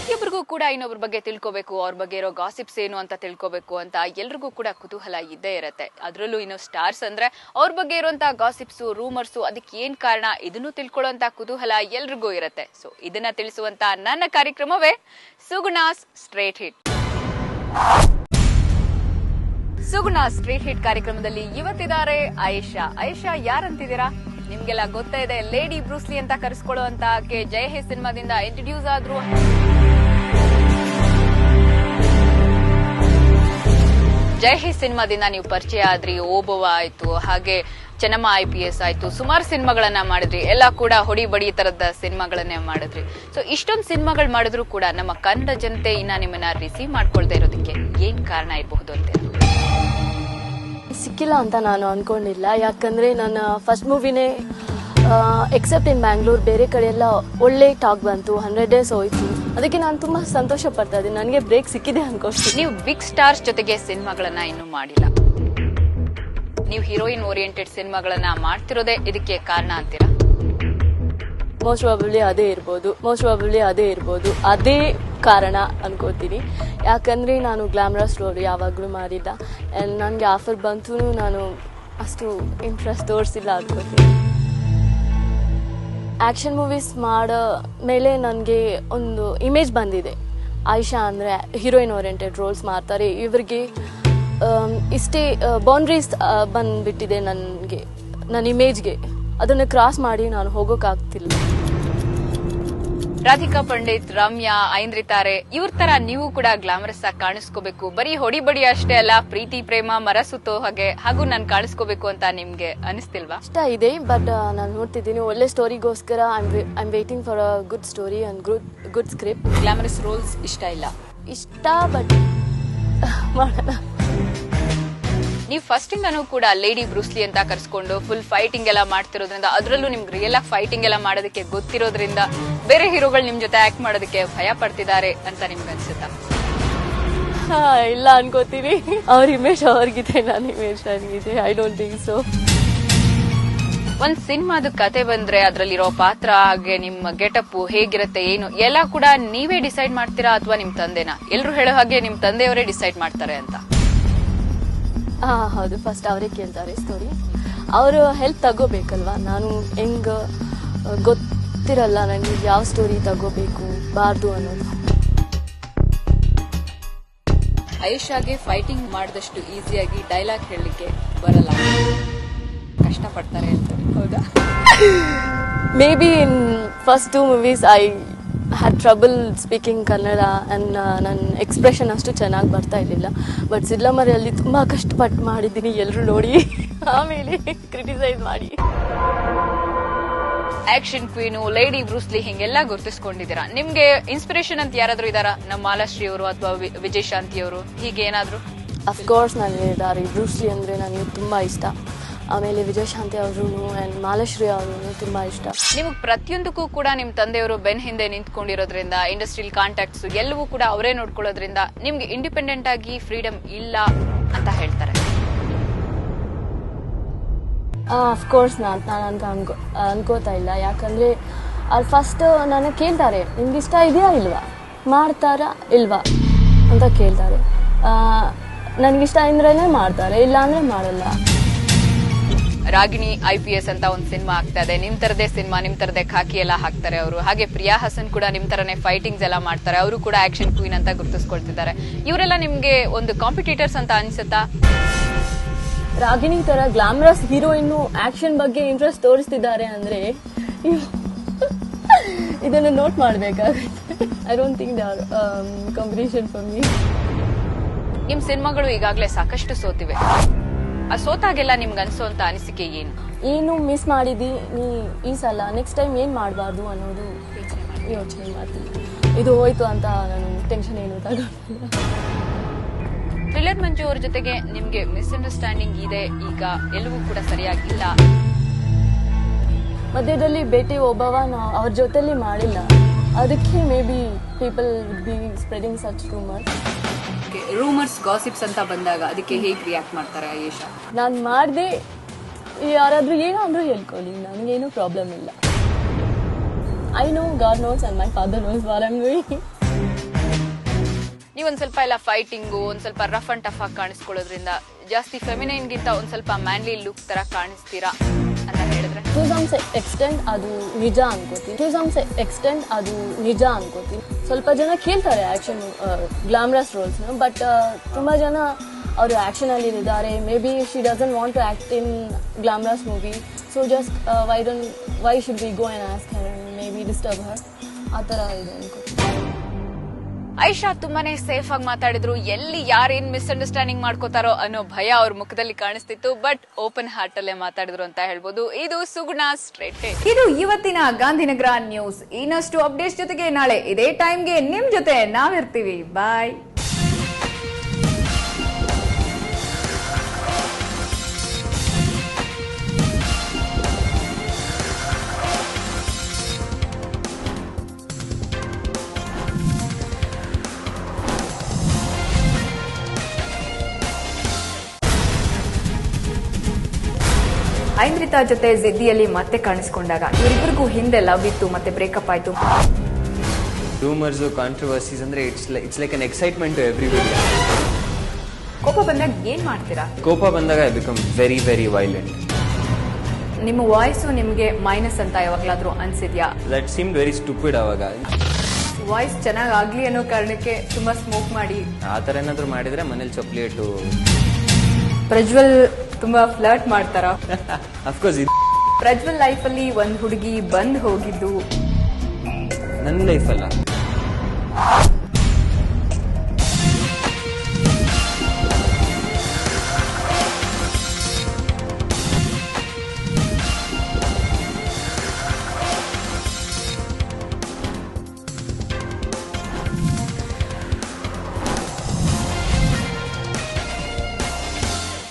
ಪ್ರತಿಯೊಬ್ಬರಿಗೂ ಕೂಡ ಇನ್ನೊಬ್ಬರ ಬಗ್ಗೆ ತಿಳ್ಕೋಬೇಕು, ಅವ್ರ ಬಗ್ಗೆ ಇರೋ ಗಾಸಿಪ್ಸ್ ಏನು ಅಂತ ತಿಳ್ಕೋಬೇಕು ಅಂತ ಎಲ್ರಿಗೂ ಕೂಡ ಕುತೂಹಲ ಇದ್ದೇ ಇರುತ್ತೆ. ಅದರಲ್ಲೂ ಇನ್ನು ಸ್ಟಾರ್ಸ್ ಅಂದ್ರೆ ಅವ್ರ ಬಗ್ಗೆ ಇರುವಂತ ಗಾಸಿಪ್ಸು, ರೂಮರ್ಸು, ಅದಕ್ಕೆ ಏನ್ ಕಾರಣ ಇದನ್ನು ತಿಳ್ಕೊಳ್ಳುವಂತ ಕುತೂಹಲ ಎಲ್ರಿಗೂ ಇರುತ್ತೆ. ಸೊ ಇದನ್ನ ತಿಳಿಸುವಂತ ನನ್ನ ಕಾರ್ಯಕ್ರಮವೇ Suguna's straight hit. Suguna's street hit ಕಾರ್ಯಕ್ರಮದಲ್ಲಿ ಇವತ್ತಿದ್ದಾರೆ ಆಯೇಷಾ ಯಾರಂತಿದ್ದೀರಾ? ನಿಮ್ಗೆಲ್ಲ ಗೊತ್ತಾ ಇದೆ, ಲೇಡಿ ಬ್ರೂಸ್ಲಿ ಅಂತ ಕರೆಸ್ಕೊಳ್ಳುವಂತ ಆಕೆ ಜೈ ಹೇ ಸಿನಿಮಾದಿಂದ ಇಂಟ್ರೊಡ್ಯೂಸ್ ಆದ್ರು. ಜೈ ಹೇ ಸಿನಿಮಾದಿಂದ ನೀವು ಪರಿಚಯ ಆದ್ರಿ, ಓಬವ್ವ ಆಯ್ತು, ಹಾಗೆ ಚೆನ್ನಮ್ಮ IPS ಆಯ್ತು, ಸುಮಾರು ಸಿನಿಮಾಗಳನ್ನ ಮಾಡಿದ್ರಿ. ಎಲ್ಲ ಕೂಡ ಹೊಡಿ ಬಡಿ ತರದ ಸಿನಿಮಾಗಳನ್ನೇ ಮಾಡಿದ್ರಿ. ಸೊ ಇಷ್ಟೊಂದು ಸಿನಿಮಾಗಳು ಮಾಡಿದ್ರು ಕೂಡ ನಮ್ಮ ಕನ್ನಡ ಜನತೆ ಇನ್ನ ನಿಮ್ಮನ್ನ ರಿಸೀವ್ ಮಾಡ್ಕೊಳ್ತಾ ಇರೋದಕ್ಕೆ ಏನ್ ಕಾರಣ ಇರಬಹುದು ಅಂತ? ಸಿಕ್ಕಿಲ್ಲ ಅಂತ ನಾನು ಅನ್ಕೊಂಡಿಲ್ಲ. ಯಾಕಂದ್ರೆ ನನ್ನ ಫಸ್ಟ್ ಮೂವಿನೇ ಎಕ್ಸೆಪ್ಟ್ ಇನ್ ಬ್ಯಾಂಗ್ಳೂರ್ ಬೇರೆ ಕಡೆ ಎಲ್ಲ ಒಳ್ಳೆ ಟಾಕ್ ಬಂತು, 100 days ಹೋಯ್ತು. ಅದಕ್ಕೆ ನಾನು ತುಂಬಾ ಸಂತೋಷ ಪಡ್ತಾ ಇದ್ದೀನಿ, ನನಗೆ ಬ್ರೇಕ್ ಸಿಕ್ಕಿದೆ ಅನ್ಕೋತೀನಿ. ನೀವು ಬಿಗ್ ಸ್ಟಾರ್ಸ್ ಜೊತೆಗೆ ಸಿನಿಮಾಗಳನ್ನ ಇನ್ನೂ ಮಾಡಿಲ್ಲ, ನೀವು ಹೀರೋಯಿನ್ ಓರಿಯೆಂಟೆಡ್ ಸಿನಿಮಾಗಳನ್ನ ಮಾಡ್ತಿರೋದೇ ಇದಕ್ಕೆ ಕಾರಣ ಅಂತೀರಾ? ಮೋಸ್ಟ್ ಪ್ರಾಬಬ್ಲಿ ಅದೇ ಇರ್ಬೋದು, ಅದೇ ಕಾರಣ ಅನ್ಕೋತೀನಿ. ಯಾಕಂದ್ರೆ ನಾನು ಗ್ಲಾಮರಸ್ ರೋಲ್ ಯಾವಾಗಲೂ ಮಾಡಿಲ್ಲ. ನನಗೆ ಆಫರ್ ಬಂತು, ನಾನು ಅಷ್ಟು ಇಂಟ್ರೆಸ್ಟ್ ತೋರಿಸಿಲ್ಲ ಅನ್ಕೋತೀನಿ. ಆ್ಯಕ್ಷನ್ ಮೂವೀಸ್ ಮಾಡೋ ಮೇಲೆ ನನಗೆ ಒಂದು ಇಮೇಜ್ ಬಂದಿದೆ, ಆಯಿಷಾ ಅಂದರೆ ಹೀರೋಯಿನ್ ಓರಿಯೆಂಟೆಡ್ ರೋಲ್ಸ್ ಮಾಡ್ತಾರೆ, ಇವ್ರಿಗೆ ಇಷ್ಟೇ ಬೌಂಡ್ರೀಸ್ ಬಂದ್ಬಿಟ್ಟಿದೆ ನನಗೆ, ನನ್ನ ಇಮೇಜ್ಗೆ. ಅದನ್ನು ಕ್ರಾಸ್ ಮಾಡಿ ನಾನು ಹೋಗೋಕ್ಕಾಗ್ತಿಲ್ಲ. ರಾಧಿಕಾ ಪಂಡಿತ್, ರಮ್ಯಾ, ಐಂದ್ರಿತಾರೆ ಇವ್ರ ತರ ನೀವು ಕೂಡ ಗ್ಲಾಮರಸ್ ಆಗಿ ಕಾಣಿಸ್ಕೋಬೇಕು, ಬರೀ ಹೊಡಿ ಬಡಿ ಅಷ್ಟೇ ಅಲ್ಲ, ಪ್ರೀತಿ ಪ್ರೇಮ ಮರ ಸುತ್ತೋ ಹಾಗೆ ಹಾಗೂ ನಾನು ಕಾಣಿಸ್ಕೋಬೇಕು ಅಂತ ನಿಮ್ಗೆ ಅನಿಸ್ತಿಲ್ವಾ? ಇಷ್ಟ ಇದೆ, ಬಟ್ ನಾನು ನೋಡ್ತಿದ್ದೀನಿ ಒಳ್ಳೆ ಸ್ಟೋರಿಗೋಸ್ಕರ I am waiting for a good story and good script. Glamorous roles ಇಷ್ಟ ಇಲ್ಲ? ಇಷ್ಟ, ಬಟ್ ಮಾಡೋಣ. ನೀವು ಫಸ್ಟ್ ಇಂದನೂ ಕೂಡ ಲೇಡಿ ಬ್ರೂಸ್ಲಿ ಅಂತ ಕರ್ಸ್ಕೊಂಡು ಫುಲ್ ಫೈಟಿಂಗ್ ಎಲ್ಲ ಮಾಡ್ತಿರೋದ್ರಿಂದ, ಅದರಲ್ಲೂ ನಿಮ್ಗೆ ರಿಯಲ್ ಆಗಿ ಫೈಟಿಂಗ್ ಎಲ್ಲ ಮಾಡೋದಕ್ಕೆ ಗೊತ್ತಿರೋದ್ರಿಂದ ಬೇರೆ ಹೀರೋಗಳು ನಿಮ್ ಜೊತೆ ಆಕ್ಟ್ ಮಾಡೋದಕ್ಕೆ ಭಯ ಪಡ್ತಿದ್ದಾರೆ ಅಂತ ನಿಮ್ಗೆ ಅನ್ಸುತ್ತಾ? ಇಲ್ಲ ಅನ್ಕೋತೀನಿ. ಅವ್ರ ಇಮೇಜ್ ಅವ್ರಿಗಿದೆ, ನನ್ನ ಇಮೇಜ್ ನನಗಿದೆ. I don't think so. ಒಂದ್ ಸಿನಿಮಾದ ಕತೆ ಬಂದ್ರೆ ಅದ್ರಲ್ಲಿರೋ ಪಾತ್ರ ಹಾಗೆ ನಿಮ್ಮ ಗೆಟಪ್ ಹೇಗಿರುತ್ತೆ ಏನು ಎಲ್ಲ ಕೂಡ ನೀವೇ ಡಿಸೈಡ್ ಮಾಡ್ತೀರಾ ಅಥವಾ ನಿಮ್ ತಂದೆನಾ? ಎಲ್ರು ಹೇಳೋ ಹಾಗೆ ನಿಮ್ ತಂದೆಯವರೇ ಡಿಸೈಡ್ ಮಾಡ್ತಾರೆ ಅಂತ. ಹೌದು, ಫಸ್ಟ್ ಅವರೇ ಕೇಳ್ತಾರೆ ಸ್ಟೋರಿ. ಅವರು ಹೆಲ್ಪ್ ತಗೋಬೇಕಲ್ವಾ. ನಾನು ಹೆಂಗ ಗೊತ್ತಿರಲ್ಲ ನನಗೆ ಯಾವ ಸ್ಟೋರಿ ತಗೋಬೇಕು ಬಾರ್ದು ಅನ್ನೋದು. ಆಯೇಷಾಗೆ ಫೈಟಿಂಗ್ ಮಾಡಿದಷ್ಟು ಈಸಿಯಾಗಿ ಡೈಲಾಗ್ ಹೇಳಲಿಕ್ಕೆ ಬರಲ್ಲ, ಕಷ್ಟ ಪಡ್ತಾರೆ ಅಂತ. ಹೌದಾ? May be in first 2 movies I had trouble speaking Kannada and ನನ್ನ ಎಕ್ಸ್ಪ್ರೆಷನ್ ಅಷ್ಟು ಚೆನ್ನಾಗಿ ಬರ್ತಾ ಇರಲಿಲ್ಲ. ಬಟ್ ಸಿಡ್ಲಮರಿಯಲ್ಲಿ ತುಂಬ ಕಷ್ಟಪಟ್ಟು ಮಾಡಿದ್ದೀನಿ, ಎಲ್ಲರೂ ನೋಡಿ ಆಮೇಲೆ ಕ್ರಿಟಿಸೈಸ್ ಮಾಡಿ. ಆಕ್ಷನ್ ಕ್ವೀನು, ಲೇಡಿ ಬ್ರೂಸ್ಲಿ ಹಿಂಗೆಲ್ಲ ಗುರುತಿಸ್ಕೊಂಡಿದ್ದೀರಾ. ನಿಮ್ಗೆ ಇನ್ಸ್ಪಿರೇಷನ್ ಅಂತ ಯಾರಾದ್ರೂ ಇದಾರಾ? ನಮ್ಮ ಮಾಲಾಶ್ರೀ ಅವರು ಅಥವಾ ವಿಜಯ್ ಶಾಂತಿ ಅವರು ಹೀಗೆ ಏನಾದ್ರು? ಅಫ್ಕೋರ್ಸ್ ನನಗೆ ಇದ್ದಾರೆ. ಬ್ರೂಸ್ಲಿ ಅಂದರೆ ನನಗೆ ತುಂಬ ಇಷ್ಟ. ಆಮೇಲೆ ವಿಜಯ್ ಶಾಂತಿ ಅವರು ಆ್ಯಂಡ್ ಮಾಲಾಶ್ರೀ ಅವರು ತುಂಬ ಇಷ್ಟ. ನಿಮಗೆ ಪ್ರತಿಯೊಂದಕ್ಕೂ ಕೂಡ ನಿಮ್ಮ ತಂದೆಯವರು ಬೆನ್ ಹಿಂದೆ ನಿಂತ್ಕೊಂಡಿರೋದ್ರಿಂದ, ಇಂಡಸ್ಟ್ರಿಯಲ್ ಕಾಂಟ್ಯಾಕ್ಟ್ಸ್ ಎಲ್ಲವೂ ಕೂಡ ಅವರೇ ನೋಡ್ಕೊಳ್ಳೋದ್ರಿಂದ ನಿಮ್ಗೆ ಇಂಡಿಪೆಂಡೆಂಟ್ ಆಗಿ ಫ್ರೀಡಮ್ ಇಲ್ಲ ಅಂತ ಹೇಳ್ತಾರೆ. ಅಫ್ಕೋರ್ಸ್ ನಾನು ಅನ್ಕೋತಾ ಇಲ್ಲ. ಯಾಕಂದರೆ ಅವ್ರು ಫಸ್ಟ್ ನನಗೆ ಕೇಳ್ತಾರೆ, ನಿಮ್ಗೆ ಇಷ್ಟ ಇದೆಯಾ ಇಲ್ವಾ, ಮಾಡ್ತಾರಾ ಇಲ್ವಾ ಅಂತ ಕೇಳ್ತಾರೆ. ನನಗಿಷ್ಟ ಅಂದ್ರೇ ಮಾಡ್ತಾರೆ, ಇಲ್ಲ ಅಂದರೆ ಮಾಡಲ್ಲ. ರಾಗಿಣಿ IPS ಅಂತ ಒಂದು ಸಿನಿಮಾ ಆಗ್ತಾ ಇದೆ, ನಿಮ್ ತರದೇ ಸಿನಿಮಾ, ನಿಮ್ ತರದೇ ಖಾಕಿ ಎಲ್ಲ ಹಾಕ್ತಾರೆ ಅವರು. ಹಾಗೆ ಪ್ರಿಯಾ ಹಸನ್ ಕೂಡ ನಿಮ್ ತರನೇ ಫೈಟಿಂಗ್ಸ್ ಎಲ್ಲ ಮಾಡ್ತಾರೆ, ಅವರು ಕೂಡ ಆಕ್ಷನ್ ಕ್ವೀನ್ ಅಂತ ಗುರುತಿಸ್ಕೊಳ್ತಿದ್ದಾರೆ. ಇವರೆಲ್ಲ ನಿಮ್ಗೆ ಒಂದು ಕಾಂಪಿಟೇಟರ್ಸ್ ಅಂತ ಅನ್ಸುತ್ತಾ? ರಾಗಿಣಿ ತರ ಗ್ಲಾಮರಸ್ ಹೀರೋಯಿನ್ ಆಕ್ಷನ್ ಬಗ್ಗೆ ಇಂಟ್ರೆಸ್ಟ್ ತೋರಿಸ್ತಿದ್ದಾರೆ ಅಂದ್ರೆ ಇದನ್ನು ನೋಟ್ ಮಾಡ್ಬೇಕಾಗುತ್ತೆ. I don't think they are competition for me. ನಿಮ್ ಸಿನಿಮಾಗಳು ಈಗಾಗಲೇ ಸಾಕಷ್ಟು ಸೋತಿವೆ, ಆ ಸೋತಾಗೆಲ್ಲ ನಿಮ್ಗೆ ಅನ್ಸೋಂತ ಅನಿಸಿಕೆ ಏನು ಮಿಸ್ ಮಾಡಿದೀನಿ ಈ ಸಲ, ನೆಕ್ಸ್ಟ್ ಟೈಮ್ ಏನ್ ಮಾಡಬಾರ್ದು ಅನ್ನೋದು ಯೋಚನೆ ಮಾಡ್ತೀನಿ. ಇದು ಹೋಯ್ತು ಅಂತ ನಾನು ಟೆನ್ಷನ್ ಏನು ತಗೊಂಡಿಲ್ಲ. ಥ್ರಿಲ್ಲರ್ ಮಂಜು ಅವ್ರ ಜೊತೆಗೆ ನಿಮ್ಗೆ ಮಿಸ್ಅಂಡರ್ಸ್ಟ್ಯಾಂಡಿಂಗ್ ಇದೆ, ಈಗ ಎಲ್ಲವೂ ಕೂಡ ಸರಿಯಾಗಿಲ್ಲ. ಮಧ್ಯದಲ್ಲಿ ಭೇಟಿ ಒಬ್ಬವ ಅವ್ರ ಜೊತೆಲಿ ಮಾಡಿಲ್ಲ, ಅದಕ್ಕೆ may be people would be spreading such rumours, gossips ಅಂತ ಬಂದಾಗ ಅದಕ್ಕೆ ಹೇಗೆ ರಿಯಾಕ್ಟ್ ಮಾಡ್ತಾರೆ ಆಯೇಷಾ? ನಾನು ಮಾಡಿದೆ, ಯಾರಾದ್ರೂ ಏನಾದ್ರೂ ಹೇಳ್ಕೊಳ್ಳಿ, ನನಗೇನು ಪ್ರಾಬ್ಲಮ್ ಇಲ್ಲ. I know God knows and my father knows what I'm doing. ನೀವು ಒಂದ್ ಸ್ವಲ್ಪ ಎಲ್ಲ ಫೈಟಿಂಗು ಒಂದ್ ಸ್ವಲ್ಪ ರಫ್ ಅಂಡ್ ಟಫ್ ಆಗಿ ಕಾಣಿಸ್ಕೊಳ್ಳೋದ್ರಿಂದ ಜಾಸ್ತಿ ಫೆಮಿನೈನ್ ಗಿಂತ ಒಂದ್ ಸ್ವಲ್ಪ ಮ್ಯಾನ್ಲಿ ಲುಕ್ ತರ ಕಾಣಿಸ್ತೀರಾ ಅಂತ ಹೇಳಿದ್ರೆ ಟು ಸಮ್ ಎಕ್ಸ್ಟೆಂಟ್ ಅದು ನಿಜ ಅನ್ಕೋತೀನಿ. ಸ್ವಲ್ಪ ಜನ ಕೇಳ್ತಾರೆ ಆಕ್ಷನ್ ಗ್ಲಾಮರಸ್ ರೋಲ್ಸ್ನ, ಬಟ್ ತುಂಬಾ ಜನ ಅವರು ಆಕ್ಷನ್ ಅಲ್ಲಿ ಇದ್ದಾರೆ. Maybe she doesn't want to act in glamorous movie, so just why should we go and ask her and maybe disturb her, ಆ ಥರ ಇದೆ ಅನ್ಕೋತೀನಿ. ಐಶಾ ತುಂಬಾನೇ ಸೇಫ್ ಆಗಿ ಮಾತಾಡಿದ್ರು. ಎಲ್ಲಿ ಯಾರೇನ್ ಮಿಸ್ಅಂಡರ್ಸ್ಟ್ಯಾಂಡಿಂಗ್ ಮಾಡ್ಕೋತಾರೋ ಅನ್ನೋ ಭಯ ಅವ್ರ ಮುಖದಲ್ಲಿ ಕಾಣಿಸ್ತಿತ್ತು. ಬಟ್ ಓಪನ್ ಹಾರ್ಟ್ ಅಲ್ಲೇ ಮಾತಾಡಿದ್ರು ಅಂತ ಹೇಳ್ಬೋದು. ಇದು ಸುಗುಣ ಸ್ಟ್ರೇಟ್. ಇದು ಇವತ್ತಿನ ಗಾಂಧಿನಗರ ನ್ಯೂಸ್. ಇನ್ನಷ್ಟು ಅಪ್ಡೇಟ್ಸ್ ಜೊತೆಗೆ ನಾಳೆ ಇದೇ ಟೈಮ್ಗೆ ನಿಮ್ ಜೊತೆ ನಾವಿರ್ತೀವಿ. ಬಾಯ್. ಐಂದ್ರಿತಾ ಜೊತೆ ಜಿದ್ದಿಯಲ್ಲಿ ಮತ್ತೆ ಕಾಣಿಸ್ಕೊಂಡಾಗ ಇವರಿಬ್ಬರಿಗೂ ಹಿಂದೆ ಲವ್ ಇತ್ತು, ಮತ್ತೆ ಬ್ರೇಕಪ್ ಆಯ್ತು. ರೂಮರ್ಸ್, ಕಾಂಟ್ರವರ್ಸೀಸ್ ಅಂದ್ರೆ it's like an excitement to everybody. ಕೋಪ ಬಂದಾಗ ಏನ್ ಮಾಡ್ತೀರಾ? ಕೋಪ ಬಂದಾಗ I become very very violent. ನಿಮ್ಮ ವಾಯ್ಸು ನಿಮ್ಗೆ ಮೈನಸ್ ಅಂತ ಯಾವಾಗ್ಲಾದ್ರೂ ಅನ್ಸಿದ್ಯಾ? That seemed very stupid. ಅವಾಗ ವಾಯ್ಸ್ ಚೆನ್ನಾಗ್ ಆಗ್ಲಿ ಅನ್ನೋ ಕಾರಣಕ್ಕೆ ತುಂಬಾ ಸ್ಮೋಕ್ ಮಾಡಿ ಆ ತರ ಏನಾದ್ರು ಮಾಡಿದ್ರೆ ಮನೇಲಿ ಚಪ್ಪಲಿ ಇಟ್ಟು. ಪ್ರಜ್ವಲ್ ತುಂಬಾ ಫ್ಲರ್ಟ್ ಮಾಡ್ತಾರ? ಅಫ್ಕೋರ್ಸ್. ಪ್ರಜ್ವಲ್ ಲೈಫ್ ಅಲ್ಲಿ ಒಂದ್ ಹುಡುಗಿ ಬಂದ್ ಹೋಗಿದ್ದು ನನ್ನ ಲೈಫ್ ಅಲ್ಲ.